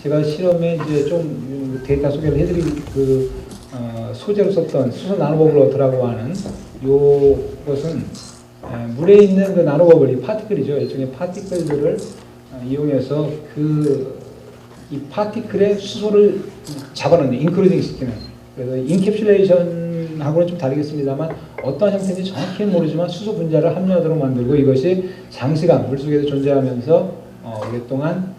제가 실험에 이제 좀 데이터 소개를 해드린 그 소재로 썼던 수소 나노버블워터라고 하는 요것은 물에 있는 그 나노버블, 이 파티클이죠. 일종의 파티클들을 이용해서 이 파티클의 수소를 잡아넣는, 인크루딩 시키는. 그래서 인캡슐레이션하고는 좀 다르겠습니다만 어떤 형태인지 정확히는 모르지만 수소 분자를 함유하도록 만들고 이것이 장시간 물속에서 존재하면서 오랫동안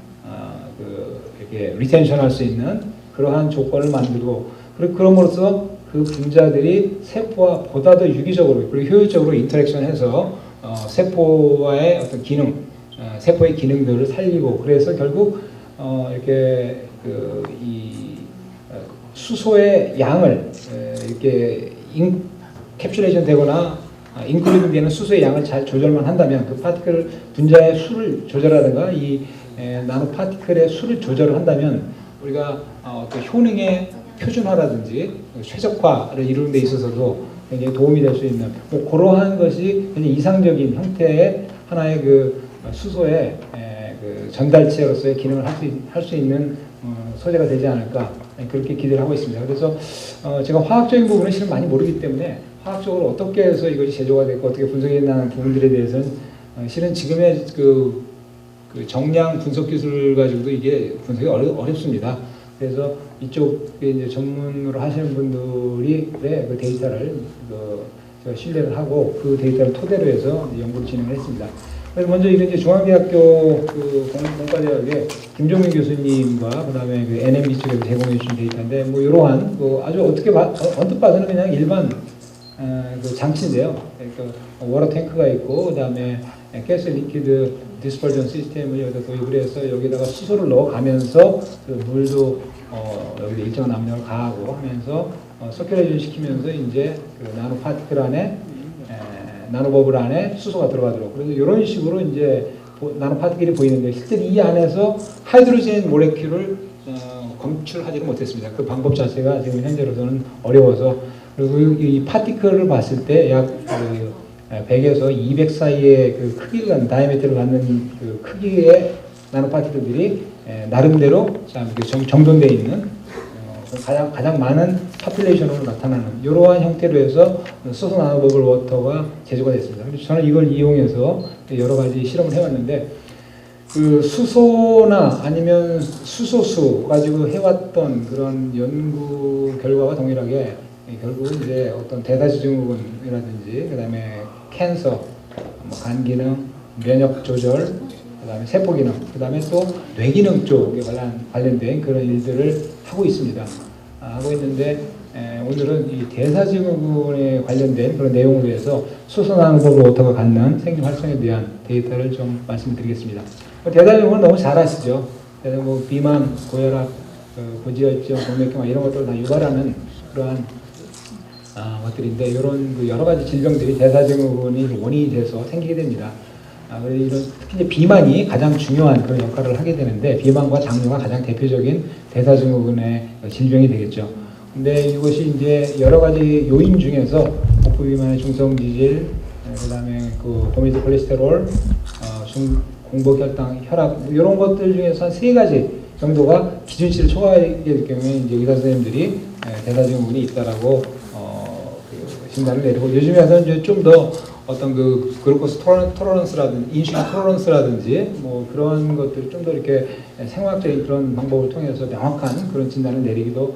이렇게 리텐션할 수 있는 그러한 조건을 만들고, 그리고 그럼으로써 그 분자들이 세포와 보다 더 유기적으로 그리고 효율적으로 인터랙션해서 세포와의 어떤 기능, 세포의 기능들을 살리고, 그래서 결국 이렇게 이 수소의 양을 이렇게 캡슐레이션 되거나 인클루딩 되는 수소의 양을 잘 조절만 한다면, 그 파티클 분자의 수를 조절하든가 이 나노 파티클의 수를 조절을 한다면 우리가 어떤 효능의 표준화라든지 최적화를 이루는 데 있어서도 굉장히 도움이 될 수 있는 그러한 것이 굉장히 이상적인 형태의 하나의 그 수소의 그 전달체로서의 기능을 할 수 있는 소재가 되지 않을까, 그렇게 기대를 하고 있습니다. 그래서 제가 화학적인 부분은 실은 많이 모르기 때문에 화학적으로 어떻게 해서 이것이 제조가 됐고 어떻게 분석이 된다는 부분들에 대해서는 실은 지금의 그 정량 분석 기술 가지고도 이게 분석이 어렵습니다. 그래서 이쪽에 이제 전문으로 하시는 분들이 그 데이터를 제가 신뢰를 하고 그 데이터를 토대로 해서 연구를 진행을 했습니다. 그래서 먼저 이게 이제 중앙대학교 공과대학의 김종민 교수님과 그다음에 그 NMB 쪽에서 제공해 주신 데이터인데, 뭐 이러한 아주 어떻게 언뜻 봐서는 그냥 일반 그 장치인데요. 그러니까 워터 탱크가 있고 그다음에 가스 리퀴드 디스퍼전 시스템을 여기다 도입을 해서 여기다가 수소를 넣어가면서 그 물도 여기 일정한 압력을 가하고 하면서 서큘레이션 시키면서 이제 그 나노 파티클 안에 나노버블 안에 수소가 들어가도록, 그래서 이런 식으로 이제 나노 파티클이 보이는데 실제 이 안에서 하이드로젠 모레큘을 검출하지는 못했습니다. 그 방법 자체가 지금 현재로서는 어려워서. 그리고 이 파티클을 봤을 때 약 100에서 200 사이의 그 크기를 갖는, 다이아미터를 갖는 그 크기의 나노 파티클들이 나름대로 정돈되어 있는 가장 많은 파퓰레이션으로 나타나는 이러한 형태로 해서 수소 나노버블 워터가 제조가 됐습니다. 그래서 저는 이걸 이용해서 여러 가지 실험을 해왔는데, 그 수소나 아니면 수소수 가지고 해왔던 그런 연구 결과와 동일하게 결국은 이제 어떤 대사지 증후군이라든지 그다음에 캔서, 간 기능, 면역 조절, 그다음에 세포 기능, 그다음에 또 뇌 기능 쪽에 관련된 그런 일들을 하고 있습니다. 하고 있는데 오늘은 이 대사증후군에 관련된 그런 내용으로 해서 수소 나노버블 워터가 갖는 생리 활성에 대한 데이터를 좀 말씀드리겠습니다. 대사증후군은 너무 잘 아시죠? 비만, 고혈압, 고지혈증, 동맥경화 이런 것들을 다 유발하는 그러한 것들인데, 이런 그 여러 가지 질병들이 대사증후군이 원인이 돼서 생기게 됩니다. 이런 특히 이제 비만이 가장 중요한 그런 역할을 하게 되는데, 비만과 당뇨가 가장 대표적인 대사증후군의 질병이 되겠죠. 근데 이것이 이제 여러 가지 요인 중에서 복부 비만의 중성 지질, 그다음에 그 고미도 콜레스테롤, 공복혈당, 혈압 이런 것들 중에서 한 3가지 정도가 기준치를 초과하게 될 경우에 이제 의사 선생님들이 대사증후군이 있다라고 진단을 내리고, 요즘에 와서는 이제 좀 더 어떤 그 글루코스 토러런스라든지 인슐린 토러런스라든지 뭐 그런 것들을 좀 더 이렇게 생화학적인 그런 방법을 통해서 명확한 그런 진단을 내리기도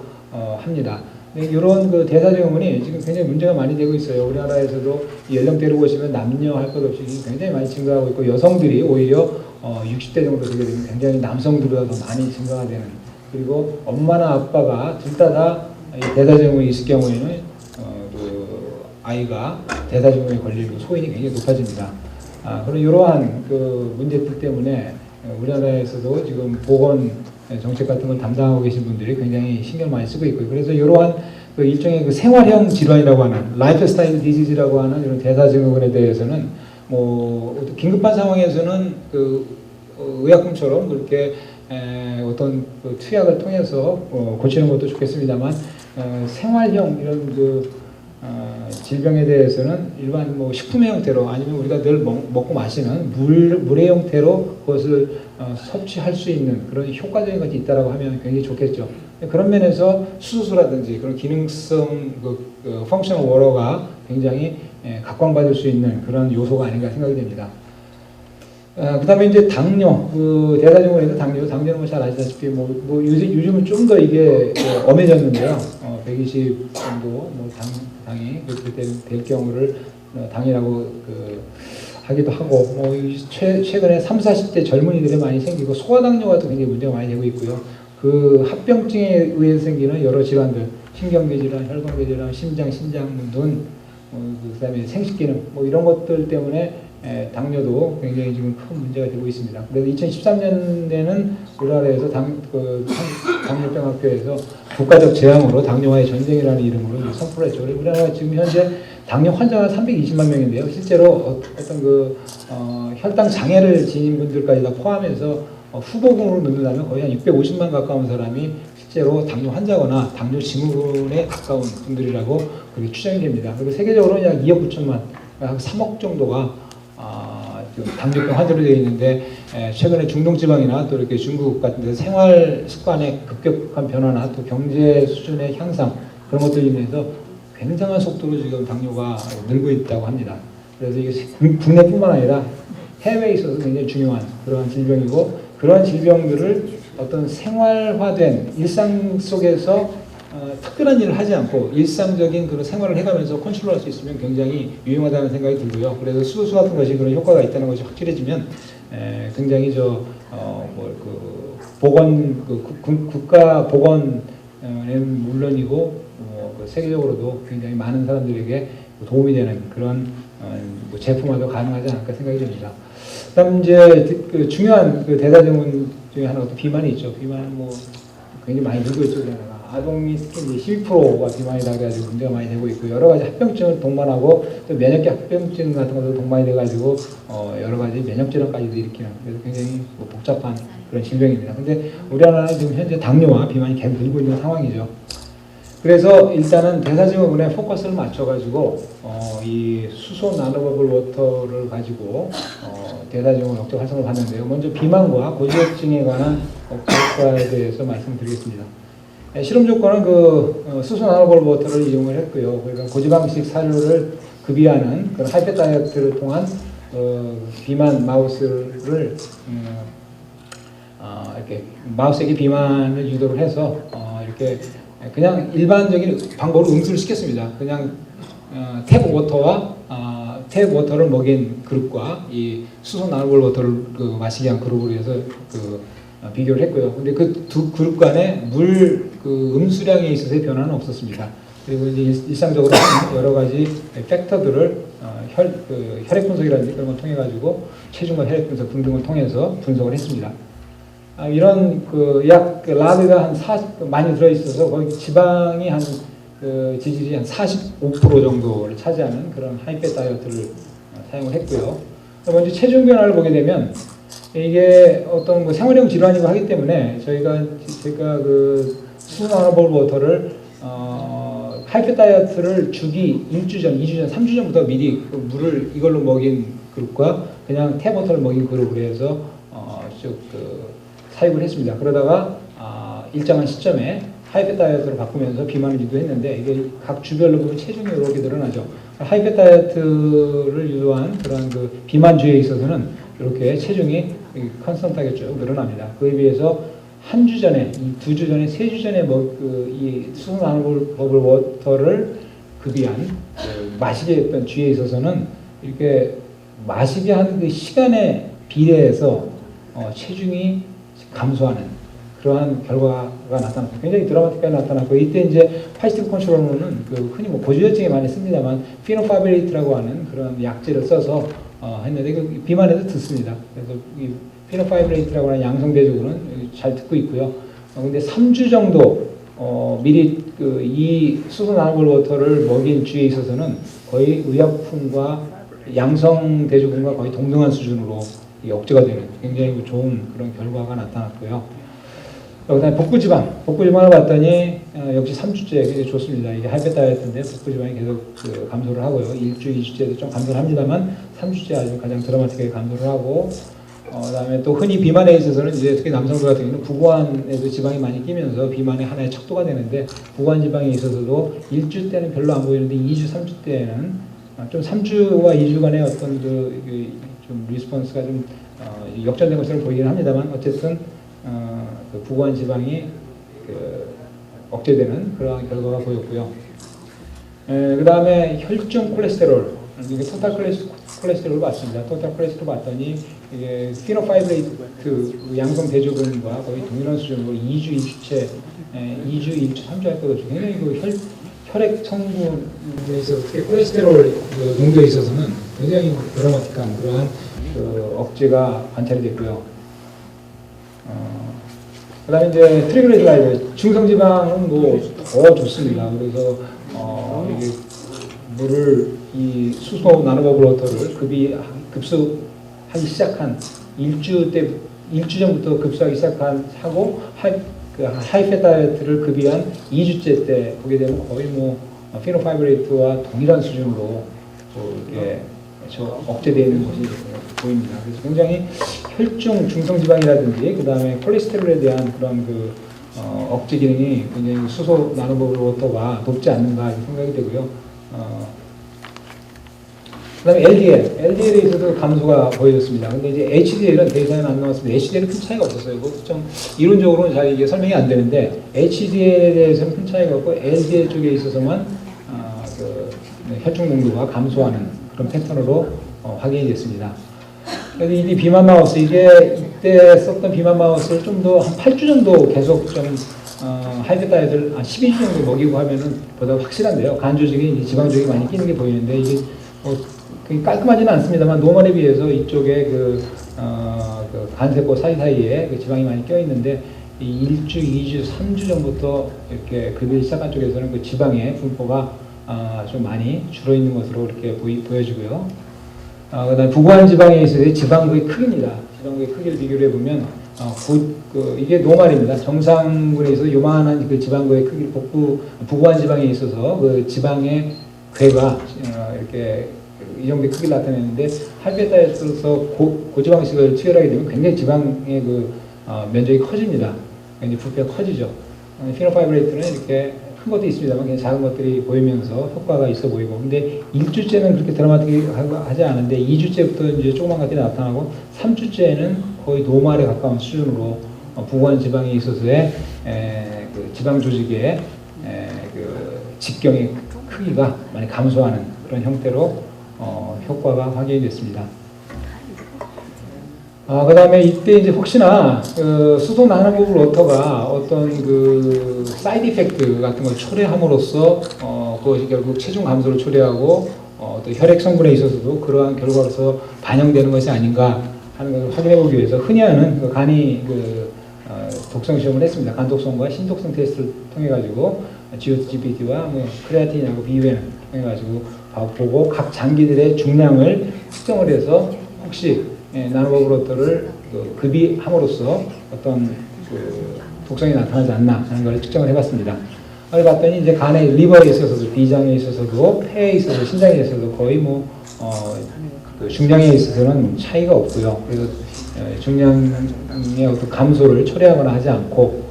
합니다. 이런 그 대사증후군이 지금 굉장히 문제가 많이 되고 있어요. 우리나라에서도 이 연령대를 보시면 남녀 할 것 없이 굉장히 많이 증가하고 있고, 여성들이 오히려 60대 정도 되게 되면 굉장히 남성들보다 더 많이 증가가 되는, 그리고 엄마나 아빠가 둘 다 대사증후군이 있을 경우에는 아이가 대사증후군에 걸리고 소인이 굉장히 높아집니다. 그런 이러한 그 문제들 때문에 우리나라에서도 지금 보건 정책 같은 걸 담당하고 계신 분들이 굉장히 신경을 많이 쓰고 있고요. 그래서 이러한 그 일종의 그 생활형 질환이라고 하는 라이프 스타일 디지즈라고 하는 이런 대사증후군에 대해서는 뭐 긴급한 상황에서는 그 의약품처럼 그렇게 어떤 그 투약을 통해서 고치는 것도 좋겠습니다만 생활형 이런 그 질병에 대해서는 일반 뭐 식품의 형태로 아니면 우리가 늘 먹고 마시는 물의 형태로 그것을 섭취할 수 있는 그런 효과적인 것이 있다라고 하면 굉장히 좋겠죠. 그런 면에서 수소수라든지 그런 기능성 펑셔널 워터가 굉장히 각광받을 수 있는 그런 요소가 아닌가 생각이 됩니다. 그 다음에 이제 당뇨, 대사증후군에서 당뇨는 뭐 잘 아시다시피 요즘은 좀 더 이게 엄해졌는데요. 120 정도 당이 그렇게 될 경우를 당이라고 하기도 하고, 최근에 30, 40대 젊은이들이 많이 생기고 소아당뇨가 또 굉장히 문제가 많이 되고 있고요. 그 합병증에 의해서 생기는 여러 질환들, 신경계 질환, 혈관계 질환, 심장 등, 그다음에 생식기능 이런 것들 때문에 당뇨도 굉장히 지금 큰 문제가 되고 있습니다. 그래서 2013년에는 우리나라에서 당뇨병 학교에서 국가적 재앙으로 당뇨와의 전쟁이라는 이름으로 선포를 했죠. 우리나라가 지금 현재 당뇨 환자가 320만 명인데요. 실제로 어떤 혈당 장애를 지닌 분들까지 다 포함해서 후보군으로 넣는다면 거의 한 650만 가까운 사람이 실제로 당뇨 환자거나 당뇨 증후군에 가까운 분들이라고 그렇게 추정이 됩니다. 그리고 세계적으로 약 2억 9천만, 약 3억 정도가 당뇨병 환자로 되어 있는데, 최근에 중동지방이나 또 이렇게 중국 같은 데 생활 습관의 급격한 변화나 또 경제 수준의 향상, 그런 것들로 인해서 굉장한 속도로 지금 당뇨가 늘고 있다고 합니다. 그래서 이게 국내뿐만 아니라 해외에 있어서 굉장히 중요한 그런 질병이고, 그런 질병들을 어떤 생활화된 일상 속에서 특별한 일을 하지 않고 일상적인 그런 생활을 해가면서 컨트롤할 수 있으면 굉장히 유용하다는 생각이 들고요. 그래서 수소 같은 것이 그런 효과가 있다는 것이 확실해지면 굉장히 국가 보건은 물론이고 세계적으로도 굉장히 많은 사람들에게 도움이 되는 그런 제품화도 가능하지 않을까 생각이 됩니다. 그다음 이제 중요한 대사증후군 중에 하나가 또 비만이 있죠. 비만은 굉장히 많이 늘고 있죠. 아동이 특히 12%가 비만이다 그래가지고 문제가 많이 되고 있고, 여러 가지 합병증을 동반하고 또 면역계 합병증 같은 것도 동반이 돼가지고 여러 가지 면역 질환까지도 일으키는, 그래서 굉장히 복잡한 그런 질병입니다. 근데 우리나라는 지금 현재 당뇨와 비만이 계속 늘고 있는 상황이죠. 그래서 일단은 대사증후군에 포커스를 맞춰가지고 이 수소 나노버블 워터를 가지고 대사증후군 억제 활성을 봤는데요. 먼저 비만과 고지혈증에 관한 효과에 대해서 말씀드리겠습니다. 실험 조건은 수소 나노버블 워터를 이용을 했고요. 그러니까 고지방식 사료를 급이하는 그런 하이패 다이어트를 통한 비만 마우스를 이렇게 마우스에게 비만을 유도를 해서 이렇게 그냥 일반적인 방법으로 응수를 시켰습니다. 그냥 탭 워터를 먹인 그룹과 이 수소 나노볼 워터를 마시게 한 그룹으로 해서 비교를 했고요. 근데 그 두 그룹 간에 물 음수량에 있어서의 변화는 없었습니다. 그리고 이제 일상적으로 여러 가지 팩터들을 혈액 분석이라든지 그런 걸 통해 가지고 체중과 혈액 분석 등등을 통해서 분석을 했습니다. 이런 약 라드가 한 40 많이 들어 있어서 거기 지방이 한 지질이 한 45% 정도를 차지하는 그런 하이패 다이어트를 사용을 했고요. 먼저 체중 변화를 보게 되면 이게 어떤 생활형 질환이고 하기 때문에 제가 수소 나노볼 워터를 하이패 다이어트를 주기 1주 전, 2주 전, 3주 전부터 미리 물을 이걸로 먹인 그룹과 그냥 탭 워터를 먹인 그룹으로 해서 사육을 했습니다. 그러다가 일정한 시점에 하이패 다이어트로 바꾸면서 비만을 유도했는데, 이게 각 주별로 보면 체중이 이렇게 늘어나죠. 하이패 다이어트를 유도한 그런 비만주에 있어서는 이렇게 체중이 컨스턴트하게 쭉 늘어납니다. 그에 비해서 한 주 전에, 2주 전에, 3주 전에 이 수소 나노버블 워터를 급이한 마시게 했던 주에 있어서는 이렇게 마시게 하는 그 시간에 비례해서 체중이 감소하는 그러한 결과가 나타났고, 굉장히 드라마틱하게 나타났고, 이때 이제 파지티브 컨트롤로는 흔히 고지혈증에 많이 씁니다만 피노파빌레이트라고 하는 그런 약제를 써서 했는데 비만에도 듣습니다. 그래서 이 피노파빌레이트라고 하는 양성대조군은 잘 듣고 있고요. 근데 3주 정도 미리 이 수소 나노볼 워터를 먹인 주에 있어서는 거의 의약품과 양성대조군과 거의 동등한 수준으로 억제가 되는 굉장히 좋은 그런 결과가 나타났고요. 그다음에 복부지방을 봤더니 역시 3주째 굉장히 좋습니다. 이게 하이페 다이어트인데 복부지방이 계속 감소를 하고요. 1주, 2주째도 좀 감소를 합니다만 3주째 아주 가장 드라마틱하게 감소를 하고, 그다음에 또 흔히 비만에 있어서는 이제 특히 남성들 같은 경우는 부고환에도 지방이 많이 끼면서 비만의 하나의 척도가 되는데, 부고환 지방에 있어서도 1주 때는 별로 안 보이는데 2주, 3주 때는 좀 3주와 2주간의 어떤 좀 리스폰스가 좀 역전된 것처럼 보이긴 합니다만, 어쨌든 그 부고환 지방이 억제되는 그러한 결과가 보였고요. 그 다음에 혈중 콜레스테롤, 이게 토탈 콜레스테롤을 봤습니다. 토탈 콜레스테롤 봤더니 이게 피노파이브레이트 양성 대조군과 거의 동일한 수준으로 2주 1주째, 2주 1주 3주 할 것 없이 굉장히 혈액 성분에 있어서 특히 콜레스테롤 농도에 있어서는 굉장히 드라마틱한 그러한 억제가 관찰이 됐고요. 그 다음에 이제 트리글리세라이드, 중성지방은 뭐 더 좋습니다. 그래서 이게 물을 이 수소 나노버블워터를 급수하기 시작한 1주 전부터 급수하기 하고 하이패 다이어트를 급이한 2주째 때 보게 되면 거의 뭐 피노파이브레이트와 동일한 수준으로 이렇게 억제되어 있는 것이 보입니다. 그래서 굉장히 혈중 중성지방이라든지 그 다음에 콜레스테롤에 대한 그런 억제 기능이 굉장히 수소 나노버블워터가 높지 않는가 생각이 되고요. 그 다음에 LDL에 있어서 감소가 보여졌습니다. 근데 이제 HDL은 데이터는 안 나왔습니다. HDL은 큰 차이가 없었어요. 이거 좀 이론적으로는 잘 이게 설명이 안 되는데, HDL에 대해서는 큰 차이가 없고, LDL 쪽에 있어서만 혈중 농도가 감소하는 그런 패턴으로 확인이 됐습니다. 그래서 이 비만 마우스, 이때 썼던 비만 마우스를 좀 더 한 8주 정도 계속 좀 하이패 다이어트를 한 12주 정도 먹이고 하면은 보다 확실한데요. 간 조직이 지방 조직이 많이 끼는 게 보이는데, 이게 깔끔하지는 않습니다만 노멀에 비해서 이쪽에 간세포 사이사이에 지방이 많이 껴있는데, 이 1주, 2주, 3주 전부터 이렇게 급여를 시작한 쪽에서는 그 지방의 분포가 좀 많이 줄어있는 것으로 이렇게 보여지고요. 그 다음에 부고환 지방에 있어서 지방구의 크기입니다. 지방구의 크기를 비교를 해보면, 이게 노말입니다. 정상군에 있어서 요만한 그 지방구의 크기, 부고환 지방에 있어서 그 지방의 괴가 이렇게 이 정도의 크기를 나타내는데, 하이패 다이어트로서 고지방식을 투여하게 되면 굉장히 지방의 면적이 커집니다. 이제 부피가 커지죠. 피노파이브레이트는 이렇게 큰 것도 있습니다만 그냥 작은 것들이 보이면서 효과가 있어 보이고, 근데 1주째는 그렇게 드라마틱하지 않은데 2주째부터 이제 조그만 것들이 나타나고 3주째는 거의 노말에 가까운 수준으로 부고환 지방에 있어서의 지방 조직의 직경의 크기가 많이 감소하는 그런 형태로 효과가 확인이 됐습니다. 그 다음에 이때 이제 혹시나 수소 나노버블워터가 어떤 사이드 이펙트 같은 걸 초래함으로써 그것이 결국 체중 감소를 초래하고 또 혈액 성분에 있어서도 그러한 결과로서 반영되는 것이 아닌가 하는 것을 확인해 보기 위해서 흔히 하는 간이 독성 시험을 했습니다. 간 독성과 신독성 테스트를 통해 가지고 GOT-GPT와 크레아틴하고 비유회를 통해 가지고 보고 각 장기들의 중량을 측정을 해서 혹시 나노버블워터를 급이함으로써 어떤 독성이 나타나지 않나 하는 걸 측정을 해봤습니다. 그걸 봤더니 이제 간의 리버에 있어서도, 비장에 있어서도, 폐에 있어서, 신장에 있어서도 거의 중량에 있어서는 차이가 없고요. 그래서 중량의 어떤 감소를 초래하거나 하지 않고,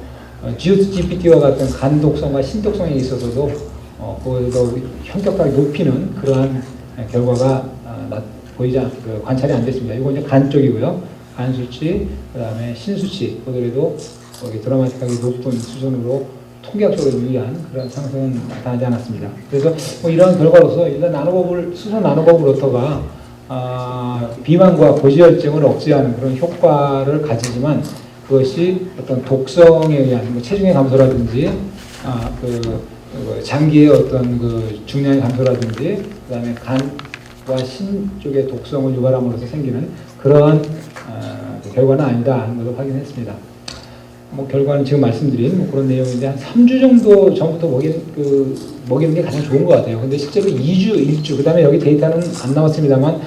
GOT-GPT와 같은 간 독성과 신독성에 있어서도 더 현격하게 높이는 그러한 결과가 관찰이 안 됐습니다. 이건 이제 간 쪽이고요. 간 수치, 그 다음에 신 수치, 그들에도 드라마틱하게 높은 수준으로 통계학적으로 유의한 그런 상승은 나타나지 않았습니다. 그래서 이러한 결과로서 일단 수소 나노버블워터가 비만과 고지혈증을 억제하는 그런 효과를 가지지만, 그것이 어떤 독성에 의한 체중의 감소라든지, 장기의 어떤 중량의 감소라든지, 그 다음에 간과 신 쪽의 독성을 유발함으로써 생기는 그러한 결과는 아니다 하는 것을 확인했습니다. 결과는 지금 말씀드린 그런 내용인데, 한 3주 정도 전부터 먹이는 게 가장 좋은 것 같아요. 근데 실제로 2주, 1주, 그 다음에 여기 데이터는 안 나왔습니다만,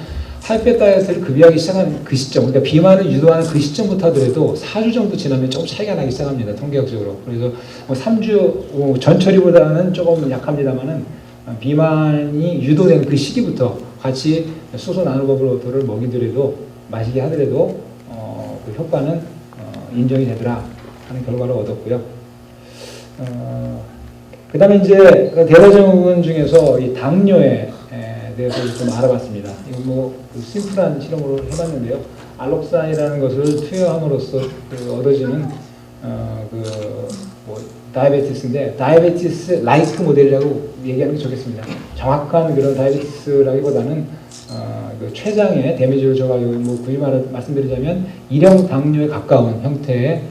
하이팻 다이어트를 급여하기 시작한 그 시점, 그러니까 비만을 유도하는 그 시점부터 하더라도 4주 정도 지나면 조금 차이가 나기 시작합니다. 통계학적으로. 그래서 뭐 3주 전처리보다는 조금 약합니다만은 비만이 유도된 그 시기부터 같이 수소 나노버블워터를 먹이더라도 마시게 하더라도 그 효과는 인정이 되더라 하는 결과를 얻었고요. 그 다음에 이제 대사증후군 중에서 이 당뇨에 대해서 좀 알아봤습니다. 이거 그 심플한 실험으로 해봤는데요. 알록산이라는 것을 투여함으로써 얻어지는 다이아베티스인데 다이아베티스 라이크 모델이라고 얘기하는 게 좋겠습니다. 정확한 그런 다이아베티스라기보다는 그 췌장에 데미지를 줘가지고 굳이 말씀드리자면 일형 당뇨에 가까운 형태의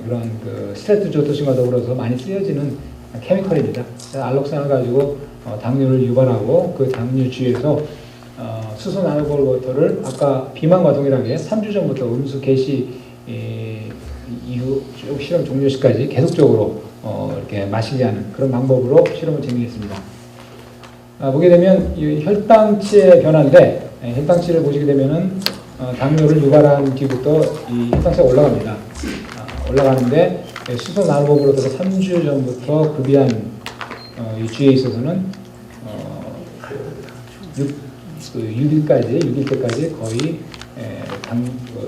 그런 그 스트레토조토신과 더불어서 많이 쓰여지는 케미컬입니다. 알록산을 가지고 당뇨를 유발하고 그 당뇨 주위에서 수소 나노볼워터를 아까 비만과 동일하게 3주 전부터 음수 개시 이후 쭉 실험 종료 시까지 계속적으로 이렇게 마시게 하는 그런 방법으로 실험을 진행했습니다. 보게 되면 이 혈당치의 변화인데 혈당치를 보시게 되면은 당뇨를 유발한 뒤부터 이 혈당치가 올라갑니다. 올라가는데 수소 나노볼워터를 3주 전부터 급여한 이 주에 있어서는 6일 때까지 거의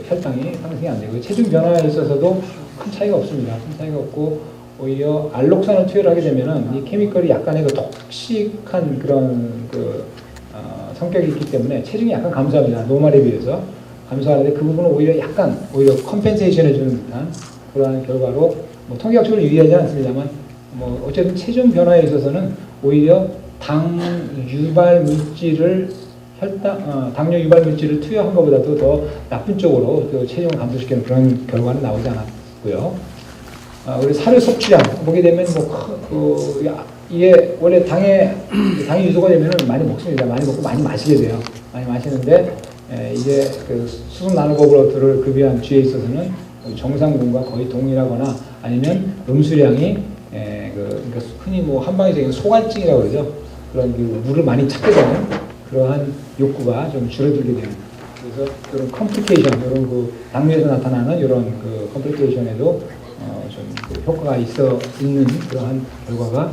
혈당이 상승이 안 되고 체중 변화에 있어서도 큰 차이가 없습니다. 큰 차이가 없고 오히려 알록산을 투여를 하게 되면은 이 케미컬이 약간의 그 톡식한 그런 성격이 있기 때문에 체중이 약간 감소합니다. 노멀에 비해서 감소하는데 그 부분은 오히려 컴펜세이션 해주는 듯한 그러한 결과로 통계학적으로 유의하지 않습니다만 어쨌든 체중 변화에 있어서는 오히려 당 유발 물질을 당뇨 유발 물질을 투여한 것보다도 더 나쁜 쪽으로 체중을 감소시키는 그런 결과는 나오지 않았고요. 우리 사료 섭취량 보게 되면 이게 원래 당이 유도가 되면 많이 먹습니다. 많이 먹고 많이 마시게 돼요. 많이 마시는데 이게 그 수소 나노버블워터를 급여한 쥐에 있어서는 정상군과 거의 동일하거나 아니면 음수량이 그러니까 흔히 한방에서 소갈증이라고 그러죠. 그런 그 물을 많이 찾게 되는 그러한 욕구가 좀 줄어들게 되는. 그래서 이런 컴플리케이션, 이런 그 당뇨에서 나타나는 이런 그 컴플리케이션에도 좀 효과가 있는 그러한 결과가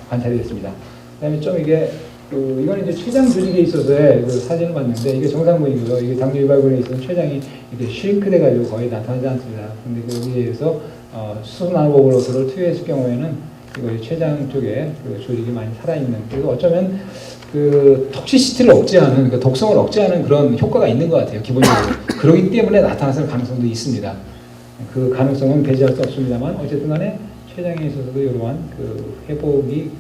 관찰이 됐습니다. 그다음에 좀 이게 이건 이제 췌장 조직에 있어서의 그 사진을 봤는데 이게 정상군이고요. 이게 당뇨 유발군에 있어서 췌장이 이렇게 슈링크돼 가지고 거의 나타나지 않습니다. 근데 여기에서 수소 나노버블워터를 투여했을 경우에는 이거 췌장 쪽에 그 조직이 많이 살아있는, 그리고 어쩌면 그 톡시시티를 억제하는, 그러니까 독성을 억제하는 그런 효과가 있는 것 같아요. 기본적으로. 그러기 때문에 나타났을 가능성도 있습니다. 그 가능성은 배제할 수 없습니다만 어쨌든 간에 췌장에 있어서도 이러한 그 회복이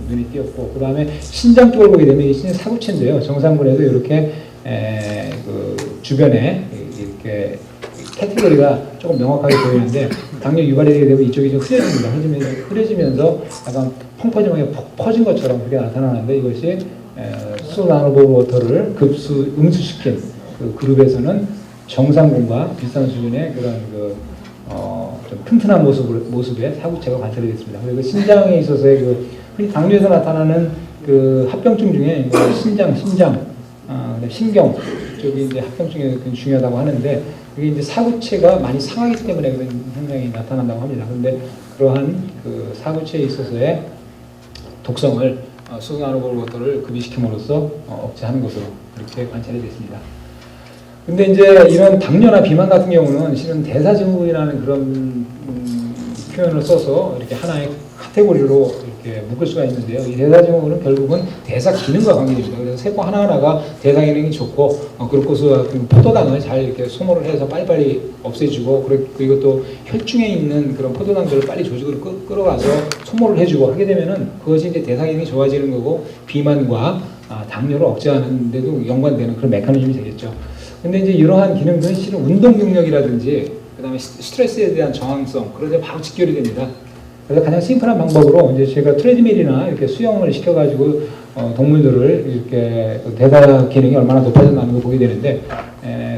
눈에 띄었고, 그 다음에 신장 쪽을 보게 되면 이 신장 사구체인데요. 정상군에도 이렇게 그 주변에 이렇게 캐테고리가 조금 명확하게 보이는데 당뇨 유발이 되게 되면 이쪽이 좀 흐려지면서 약간 펑퍼짐하게 퍼진 것처럼 그렇게 나타나는데 이것이 수소 나노버블워터를 음수시킨 그 그룹에서는 정상군과 비슷한 수준의 그런 좀 튼튼한 모습의 사구체가 관찰이 됐습니다. 그리고 신장에 있어서의 흔히 당뇨에서 나타나는 그 합병증 중에 신경 쪽이 이제 합병증이 굉장히 중요하다고 하는데 그게 이제 사구체가 많이 상하기 때문에 그런 현상이 나타난다고 합니다. 그런데 그러한 그 사구체에 있어서의 독성을 수소 나노버블워터를 급여시킴으로써 억제하는 것으로 그렇게 관찰이 됐습니다. 근데 이제 이런 당뇨나 비만 같은 경우는 실은 대사증후군이라는 그런 표현을 써서 이렇게 하나의 카테고리로 이렇게 묶을 수가 있는데요. 이 대사증후군은 결국은 대사 기능과 관계됩니다. 그래서 세포 하나하나가 대사 기능이 좋고 글루코스와 포도당을 잘 이렇게 소모를 해서 빨리빨리 없애주고, 그리고 또 혈중에 있는 그런 포도당들을 빨리 조직으로 끌어가서 소모를 해주고 하게 되면은 그것이 이제 대사 기능이 좋아지는 거고 비만과 당뇨를 억제하는 데도 연관되는 그런 메커니즘이 되겠죠. 근데 이제 이러한 기능들은 실은 운동 능력이라든지 그다음에 스트레스에 대한 저항성 그런 데 바로 직결이 됩니다. 그래서 가장 심플한 방법으로 이제 제가 트레드밀이나 이렇게 수영을 시켜가지고 동물들을 이렇게 대사 기능이 얼마나 높아졌나는 걸 보게 되는데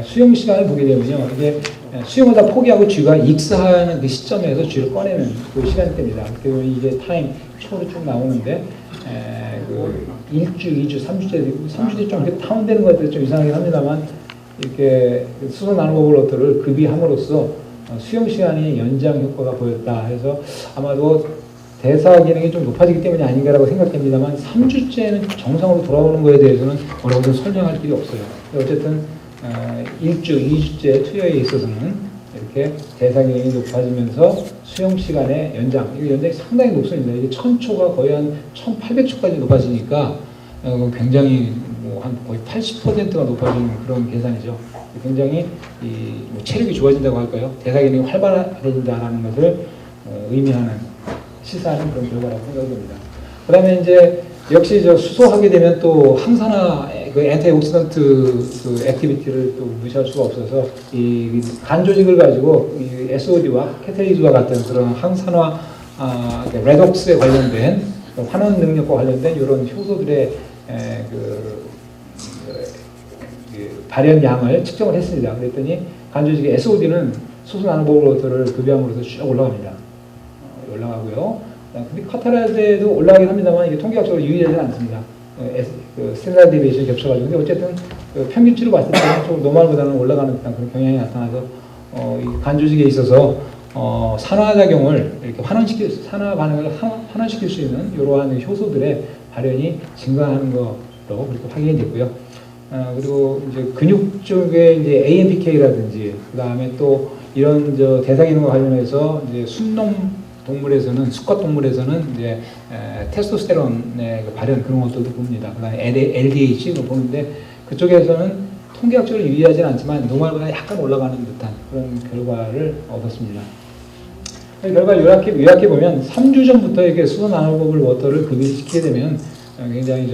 수영 시간을 보게 되면요, 이게 수영을 다 포기하고 쥐가 익사하는 그 시점에서 쥐를 꺼내는 그 시간대입니다. 그리고 이게 타임 초로 쭉 나오는데 그 1주, 2주, 3주째 좀 이렇게 타운되는 것 같아서 좀 이상하긴 합니다만 이렇게 수소 나노버블워터를 급이함으로써 수용 시간이 연장 효과가 보였다 해서 아마도 대사 기능이 좀 높아지기 때문이 아닌가라고 생각됩니다만 3주째는 정상으로 돌아오는 것에 대해서는 뭐라고 설명할 길이 없어요. 어쨌든 1주, 2주째 투여에 있어서는 이렇게 대사 기능이 높아지면서 수용 시간의 연장, 이 연장이 상당히 높습니다. 이게 1000초가 거의 한 1800초까지 높아지니까 굉장히 뭐 한 거의 80%가 높아지는 그런 계산이죠. 굉장히 뭐 체력이 좋아진다고 할까요? 대사 기능이 활발해진다는 것을 의미하는 시사하는 그런 결과라고 생각됩니다. 그 다음에 이제 역시 수소하게 되면 또 항산화 그 엔티옥시던트 그 액티비티를 또 무시할 수가 없어서 이 간 조직을 가지고 이 SOD와 케테리즈와 같은 그런 항산화 레독스에 관련된 환원 능력과 관련된 이런 효소들의 그 발현량을 측정을 했습니다. 그랬더니 간 조직의 SOD는 수소 나노버블워터를 급여함으로써 쭉 올라갑니다. 올라가고요. 근데 카타라제도 올라가긴 합니다만 이게 통계학적으로 유의하지 않습니다. 스탠다드 디비에이션이 겹쳐가지고. 근데 어쨌든 그 평균치로 봤을 때는 좀 노멀보다는 올라가는 듯한 그런 경향이 나타나서 이 간 조직에 있어서 산화작용을 이렇게 산화 반응을 환원시킬 수 있는 이러한 효소들의 발현이 증가하는 것으로 그렇게 확인이 됐고요. 그리고 이제 근육 쪽에 이제 AMPK라든지 그 다음에 또 이런 대사 기능과 관련해서 이제 순놈 동물에서는 수컷 동물에서는 이제 테스토스테론의 그 발현 그런 것들도 봅니다. 그다음에 LDH도 보는데 그쪽에서는 통계학적으로 유의하지는 않지만 노말보다 약간 올라가는 듯한 그런 결과를 얻었습니다. 결과 요약해 보면 3주 전부터 이렇게 수소 나노버블워터를 급여시키게 되면 굉장히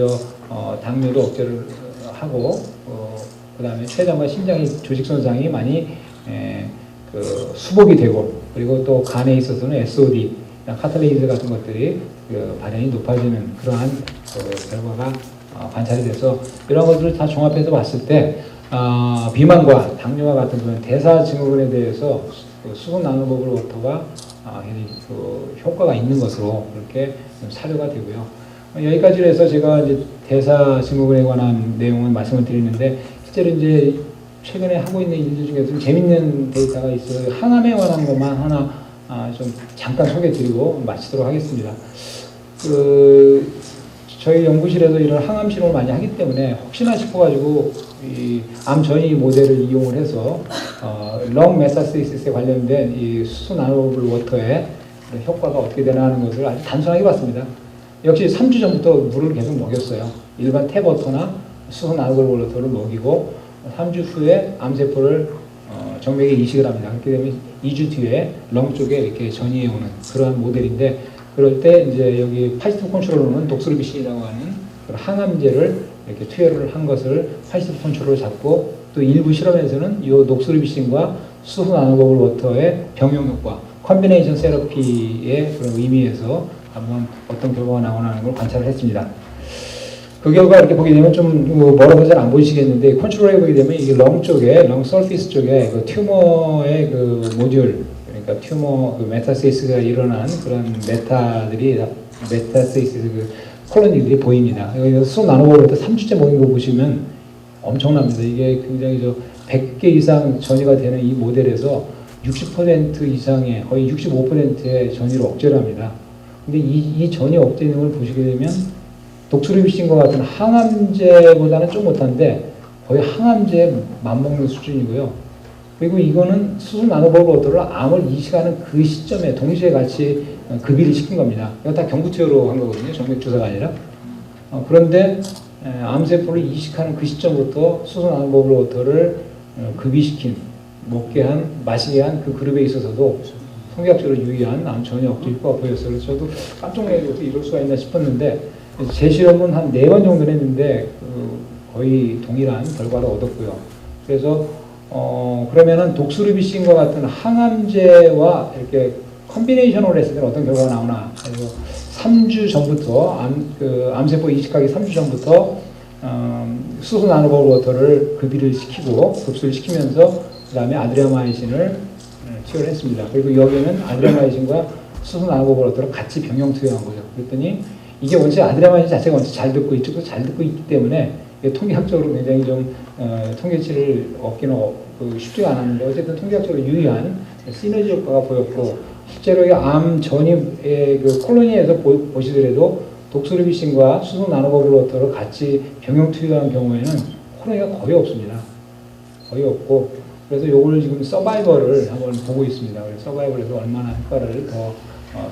당뇨도 억제를 하고 그다음에 췌장과 심장의 조직 손상이 많이 그 수복이 되고 그리고 또 간에 있어서는 SOD, 카탈레이즈 같은 것들이 그 발현이 높아지는 그러한 그 결과가 관찰이 돼서 이런 것들을 다 종합해서 봤을 때 비만과 당뇨와 같은 그런 대사 증후군에 대해서 그 수소 나노버블워터가 그 효과가 있는 것으로 그렇게 사료가 되고요. 여기까지로 해서 제가 이제 대사 증후군에 관한 내용은 말씀을 드리는데 실제로 이제 최근에 하고 있는 일들 중에 좀 재밌는 데이터가 있어요. 항암에 관한 것만 하나 좀 잠깐 소개해드리고 마치도록 하겠습니다. 저희 연구실에서 이런 항암 실험을 많이 하기 때문에 혹시나 싶어가지고 이 암 전이 모델을 이용을 해서 렁 메타스테이시스에 관련된 이 수소 나노버블워터의 효과가 어떻게 되나 하는 것을 아주 단순하게 봤습니다. 역시 3주 전부터 물을 계속 먹였어요. 일반 탭워터나 수소 나노버블워터를 먹이고 3주 후에 암세포를 정맥에 이식을 합니다. 그렇게 되면 2주 뒤에 렁 쪽에 이렇게 전이해 오는 그러한 모델인데 그럴 때 이제 여기 파지티브 컨트롤러는 독스루비신이라고 하는 항암제를 이렇게 투여를 한 것을 파지티브 컨트롤로 잡고 또 일부 실험에서는 이 독스루비신과 수소 나노버블워터의 병용 효과, 컨비네이션 세러피의 그런 의미에서 한번 어떤 결과가 나오나 하는 걸 관찰을 했습니다. 그 결과 이렇게 보게 되면 좀 멀어서 잘 안 보이시겠는데 컨트롤에 보게 되면 이게 렁 쪽에 렁 서피스 쪽에 그 튜머의 그 모듈 그러니까 튜머 그 메타스테이스가 일어난 그런 메타스테이스 그 콜로니들이 보입니다. 여기 수소 나노버블워터 3주째 모인 거 보시면 엄청납니다. 이게 굉장히 100개 이상 전이가 되는 이 모델에서 60% 이상의 거의 65%의 전이를 억제를 합니다. 근데 이 전이 억제되는 걸 보시게 되면 독스루비신과 같은 항암제보다는 좀 못한데 거의 항암제에 맞먹는 수준이고요. 그리고 이거는 수소 나노버블워터를 암을 이식하는 그 시점에 동시에 같이 급이를 시킨 겁니다. 이건 다 경구투여로 한 거거든요. 정맥주사가 아니라. 그런데 암세포를 이식하는 그 시점부터 수소 나노버블워터를 급이시킨, 먹게 한, 마시게 한 그 그룹에 있어서도 통계학적으로 유의한 암 전이 억제 효과가 보였어요. 그래서 저도 깜짝 놀라서 어떻게 이럴 수가 있나 싶었는데 제 실험은 한 4번 정도 했는데 거의 동일한 결과를 얻었고요. 그래서 그러면은 독스루비신과 같은 항암제와 이렇게 컨비네이션으로 했을 때는 어떤 결과가 나오나. 그래서 3주 전부터 암세포 이식하기 3주 전부터 수소 나노버블워터를 급이를 시키고 급수를 시키면서 그 다음에 아드레나마이신을 투여를 했습니다. 그리고 여기는 아드레나마이신과 수소 나노버블워터를 같이 병용 투여한 거죠. 그랬더니 이게 원체 아드레나린 자체가 원체 잘 듣고 이쪽도 잘 듣고 있기 때문에 통계학적으로 굉장히 좀 통계치를 얻기는 쉽지가 않았는데 어쨌든 통계학적으로 유의한 시너지 효과가 보였고 실제로 이 암 전입의 그 콜로니에서 보시더라도 독소리비신과 수소 나노버블워터를 같이 병용 투여한 경우에는 콜로니가 거의 없습니다. 거의 없고 그래서 요걸 지금 서바이벌을 한번 보고 있습니다. 그래서 서바이벌에서 얼마나 효과를 더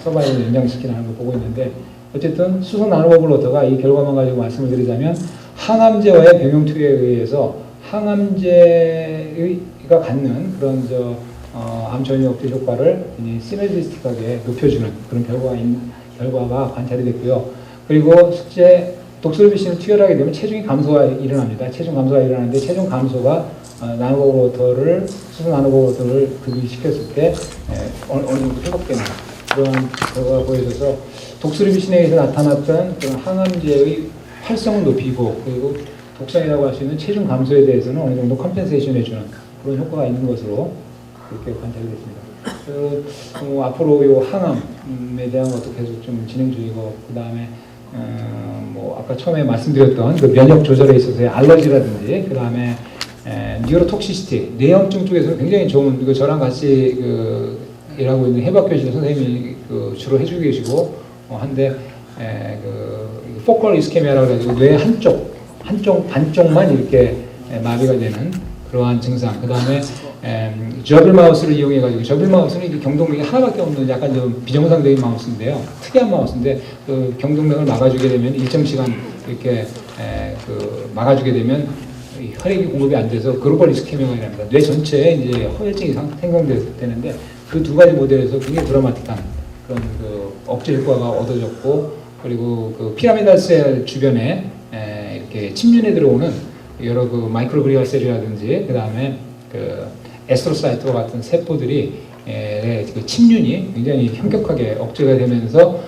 서바이벌을 연장시키는 걸 보고 있는데 어쨌든 수소 나노버블워터가 이 결과만 가지고 말씀을 드리자면 항암제와의 병용 투여에 의해서 항암제가 갖는 그런 암 전이 억제 효과를 시너지스틱하게 높여주는 그런 결과가 관찰이 됐고요. 그리고 실제 독소리비신을 투여하게 되면 체중이 감소가 일어납니다. 체중 감소가 일어나는데 체중 감소가 나노버블워터를 수소 나노버블워터를 급유시켰을 때 어느 정도 회복되는 그런 결과가 보여져서 독소리비신에 의해서 나타났던 그런 항암제의 활성을 높이고 그리고 독성이라고 할 수 있는 체중 감소에 대해서는 어느 정도 컴펜세이션 해주는 그런 효과가 있는 것으로 그렇게 관찰이 됐습니다. 앞으로 이 항암에 대한 것도 계속 좀 진행 중이고 그 다음에 아까 처음에 말씀드렸던 그 면역 조절에 있어서의 알러지라든지 그 다음에 뉴로톡시시티 뇌염증 쪽에서는 굉장히 좋은 이거 저랑 같이 일하고 있는 해박교실 선생님이 주로 해주고 계시고 한데 포컬 이스케미아라고 해가지고 뇌 반쪽만 이렇게 마비가 되는 그러한 증상. 그 다음에 저빌 마우스를 이용해가지고 저빌 마우스는 이게 경동맥이 하나밖에 없는 약간 좀 비정상적인 마우스인데요. 특이한 마우스인데 그 경동맥을 막아주게 되면 일정 시간 이렇게 막아주게 되면 혈액이 공급이 안 돼서 글로벌 이스케미아가 일어납니다. 뇌 전체에 이제 허혈증이 생성되는데 그 두 가지 모델에서 굉장히 드라마틱한 그런 억제 효과가 얻어졌고 그리고 그 피라미달 셀 주변에 이렇게 침륜에 들어오는 여러 마이크로그리아 셀이라든지 그 다음에 에스트로사이트와 같은 세포들이 그 침륜이 굉장히 현격하게 억제가 되면서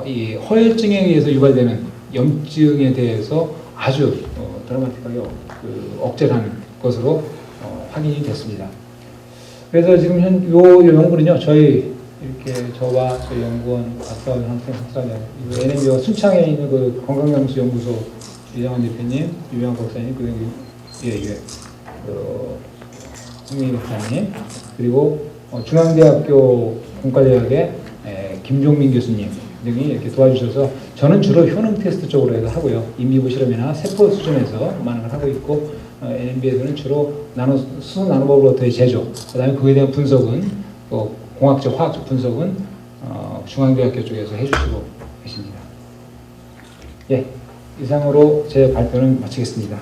이 허혈증에 의해서 유발되는 염증에 대해서 아주 드라마틱하게 억제를 하는 것으로 확인이 됐습니다. 그래서 지금 요 연구는요, 저희 이렇게 저와 저희 연구원 박사원 학사원 NMB와 순창에 있는 그 건강연구소 연구소 이장원 대표님, 유명한 박사님, 그리고 홍민희 박사님, 그리고 중앙대학교 공과대학의 김종민 교수님 등이 이렇게 도와주셔서 저는 주로 효능 테스트 쪽으로 해서 하고요. 인비보 실험이나 세포 수준에서 많은 걸 하고 있고 NMB에서는 주로 수소 나노버블워터의 제조, 그다음에 그에 대한 분석은 공학적, 화학적 분석은 중앙대학교 쪽에서 해주시고 계십니다. 예, 이상으로 제 발표는 마치겠습니다.